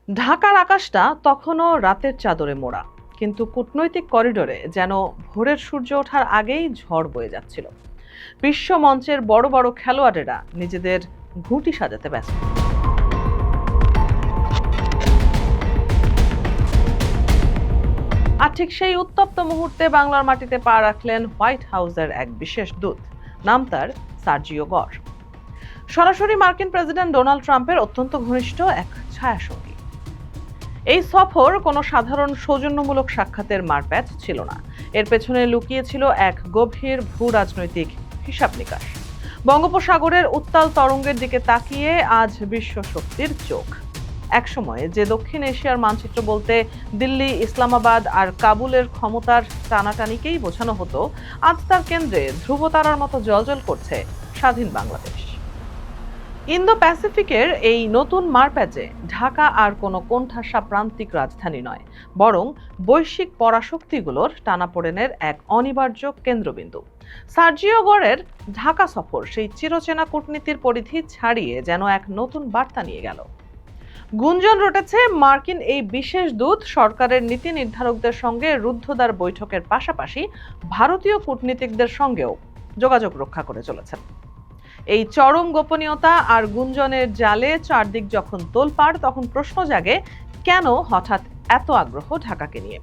ঢাকার আকাশটা তখনও রাতের চাদরে মোড়া, কিন্তু কূটনৈতিক করিডোরে যেন ভোরের সূর্য ওঠার আগেই ঝড় বয়ে যাচ্ছিল। বিশ্ব মঞ্চের বড় বড় খেলোয়াড়েরা নিজেদের ঘুঁটি সাজাতে ব্যস্ত। আর ঠিক সেই উত্তপ্ত মুহূর্তে বাংলার মাটিতে পা রাখলেন হোয়াইট হাউসের এক বিশেষ দূত। নাম তার সার্জিও গর। সরাসরি মার্কিন প্রেসিডেন্ট ডোনাল্ড ট্রাম্পের অত্যন্ত ঘনিষ্ঠ এক ছায়াসঙ্গী। এই সফর কোনো সাধারণ সৌজন্যমূলক সাক্ষাতের মারপ্যাচ ছিল না। এর পেছনে লুকিয়ে ছিল এক গভীর ভূ রাজনৈতিক হিসাব নিকাশ। বঙ্গোপসাগরের উত্তাল তরঙ্গের দিকে তাকিয়ে আজ বিশ্ব শক্তির চোখ। একসময় যে দক্ষিণ এশিয়ার মানচিত্র বলতে দিল্লি, ইসলামাবাদ আর কাবুলের ক্ষমতার টানাটানিকেই বোঝানো হতো, আজ তার কেন্দ্রে ধ্রুবতারার মতো জ্বলজ্বল করছে স্বাধীন বাংলাদেশ। ইন্দো প্যাসিফিকের এই নতুন মারপ্যাচে ঢাকা আর কোনো কোণঠাসা প্রান্তিক রাজধানী নয়, বরং বৈশ্বিক পরাশক্তিগুলোর টানাপোড়েনের এক অনিবার্য কেন্দ্রবিন্দু। সার্জিও গরের ঢাকা সফর সেই চিরচেনা কূটনীতির পরিধি ছাড়িয়ে যেন এক নতুন বার্তা নিয়ে গেল। গুঞ্জন রটেছে মার্কিন এই বিশেষ দূত সরকারের নীতি নির্ধারকদের সঙ্গে রুদ্ধদ্বার বৈঠকের পাশাপাশি ভারতীয় কূটনীতিকদের সঙ্গেও যোগাযোগ রক্ষা করে চলেছেন। এই চরম গোপনীয়তা আর গুঞ্জনের জালে চারদিক যখন তোলপাড়, তখন প্রশ্ন জাগে, কেন হঠাৎ এত আগ্রহ ঢাকাকে নিয়ে?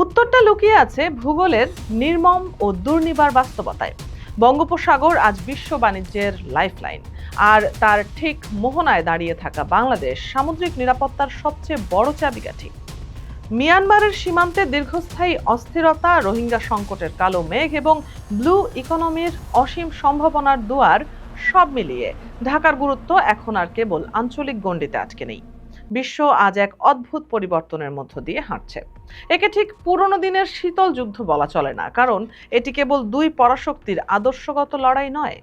উত্তরটা লুকিয়ে আছে ভূগোলের নির্মম ও দুর্নিবার বাস্তবতায়। বঙ্গোপসাগর আজ বিশ্ব বাণিজ্যের লাইফলাইন, আর তার ঠিক মোহনায় দাঁড়িয়ে থাকা বাংলাদেশ সামুদ্রিক নিরাপত্তার সবচেয়ে বড় চাবিকাঠি। মিয়ানমারের সীমান্তে দীর্ঘস্থায়ী অস্থিরতা, রোহিঙ্গা সংকটের কালো মেঘ এবং ব্লু ইকোনমির অসীম সম্ভাবনার দুয়ার, সব মিলিয়ে ঢাকার গুরুত্ব এখন আর কেবল আঞ্চলিক গণ্ডিতে আটকে নেই। বিশ্ব আজ এক অদ্ভুত পরিবর্তনের মধ্য দিয়ে হাঁটছে। একে ঠিক পুরনো দিনের শীতল যুদ্ধ বলা চলে না, কারণ এটি কেবল দুই পরাশক্তির আদর্শগত লড়াই নয়।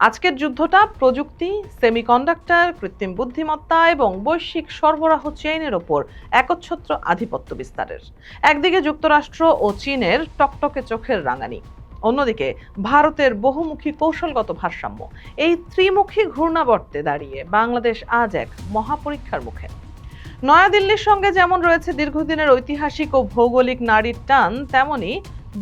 আজকের যুদ্ধটা প্রযুক্তি, সেমিকন্ডাক্টর, কৃত্রিম বুদ্ধিমত্তা এবং বৈশ্বিক সরবরাহ চেইনের ওপর একচ্ছত্র আধিপত্য বিস্তারের। একদিকে যুক্তরাষ্ট্র ও চীনের টকটকে চোখের রাঙানি, অন্যদিকে ভারতের বহুমুখী কৌশলগত ভারসাম্য। এই ত্রিমুখী ঘূর্ণাবর্তে দাঁড়িয়ে বাংলাদেশ আজ এক মহাপরীক্ষার মুখে। নয়াদিল্লির সঙ্গে যেমন রয়েছে দীর্ঘদিনের ঐতিহাসিক ও ভৌগোলিক নাড়ির টান, তেমনি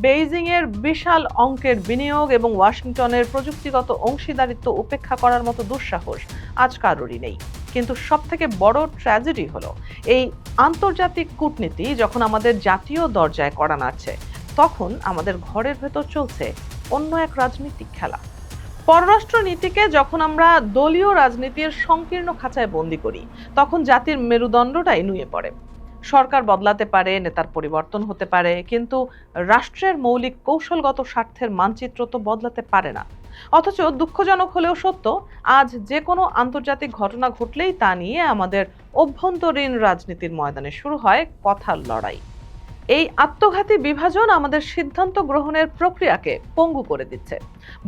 বেইজিং এর বিশাল অঙ্কের বিনিয়োগ এবং ওয়াশিংটনের প্রযুক্তিগত অংশীদারিত্ব উপেক্ষা করার মতো দুঃসাহস আজ কারোরই নেই। কিন্তু সবথেকে বড় ট্র্যাজেডি হলো, এই আন্তর্জাতিক কূটনীতি যখন আমাদের জাতীয় দরজায় কড়া নাড়ছে, তখন আমাদের ঘরের ভেতর চলছে অন্য এক রাজনৈতিক খেলা। পররাষ্ট্র নীতিকে যখন আমরা দলীয় রাজনীতির সংকীর্ণ খাঁচায় বন্দী করি, তখন জাতির মেরুদণ্ডটাই নুয়ে পড়ে। সরকার বদলাতে পারে, নেতার পরিবর্তন হতে পারে, কিন্তু রাষ্ট্রের মৌলিক কৌশলগত স্বার্থের মানচিত্র তো বদলাতে পারে না। অথচ দুঃখজনক হলেও সত্য, আজ যে কোনো আন্তর্জাতিক ঘটনা ঘটলেই তা নিয়ে আমাদের অভ্যন্তরীণ রাজনীতির ময়দানে শুরু হয় কথার লড়াই। এই আত্মঘাতী বিভাজন আমাদের সিদ্ধান্ত গ্রহণের প্রক্রিয়াকে পঙ্গু করে দিচ্ছে।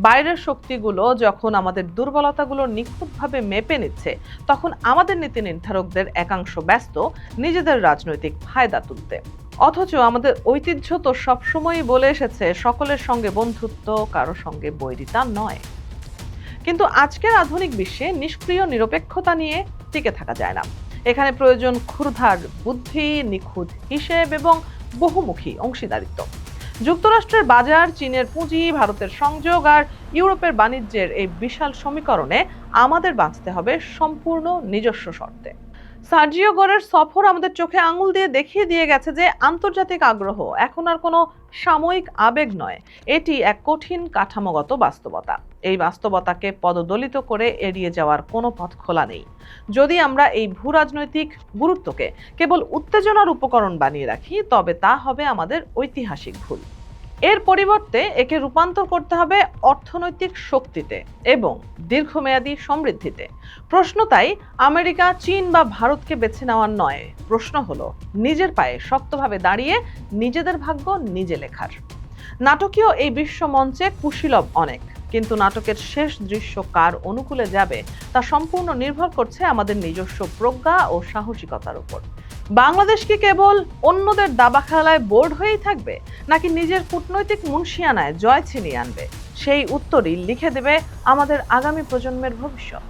বাইরের শক্তিগুলো যখন আমাদের দুর্বলতাগুলো নিখুঁতভাবে মেপে নিচ্ছে, তখন আমাদের নীতি নির্ধারকদের একাংশ ব্যস্ত নিজেদের রাজনৈতিক ফায়দা তুলতে। অথচ আমাদের ঐতিহ্য তো সবসময়ই বলে এসেছে, সকলের সঙ্গে বন্ধুত্ব, কারো সঙ্গে বৈরিতা নয়। কিন্তু আজকের আধুনিক বিশ্বে নিষ্ক্রিয় নিরপেক্ষতা নিয়ে টিকে থাকা যায় না। এখানে প্রয়োজন ক্ষুরধার বুদ্ধি, নিখুঁত হিসেব এবং বহুমুখী অংশীদারিত্ব। যুক্তরাষ্ট্রের বাজার, চীনের পুঁজি, ভারতের সংযোগ আর ইউরোপের বাণিজ্যের এই বিশাল সমীকরণে আমাদের বাঁচতে হবে সম্পূর্ণ নিজস্ব শর্তে। সার্জিও গরের সফর আমাদের চোখে আঙুল দিয়ে দেখিয়ে দিয়ে গেছে যে আন্তর্জাতিক আগ্রহ এখন আর কোনো সাময়িক আবেগ নয়, এটি এক কঠিন কাঠামোগত বাস্তবতা। এই বাস্তবতাকে পদদলিত করে এড়িয়ে যাওয়ার কোনো পথ খোলা নেই। যদি আমরা এই ভূ রাজনৈতিক গুরুত্বকে কেবল উত্তেজনার উপকরণ বানিয়ে রাখি, তবে তা হবে আমাদের ঐতিহাসিক ভুল। এর পরিবর্তে একে রূপান্তর করতে হবে অর্থনৈতিক শক্তিতে এবং দীর্ঘমেয়াদী সমৃদ্ধিতে। প্রশ্ন তাই আমেরিকা, চীন বা ভারতকে বেছে নেওয়ার নয়, প্রশ্ন হলো নিজের পায়ে শক্তভাবে দাঁড়িয়ে নিজেদের ভাগ্য নিজে লেখার। নাটকীয় এই বিশ্ব মঞ্চে কুশীলব অনেক, কিন্তু নাটকের শেষ দৃশ্য কার অনুকূলে যাবে তা সম্পূর্ণ নির্ভর করছে আমাদের নিজস্ব প্রজ্ঞা ও সাহসিকতার উপর। বাংলাদেশ কি কেবল অন্যদের দাবা খেলায় বোর্ড হয়েই থাকবে, নাকি নিজের কূটনৈতিক মুনশিয়ানায় জয় ছিনিয়ে আনবে? সেই উত্তরই লিখে দেবে আমাদের আগামী প্রজন্মের ভবিষ্যৎ।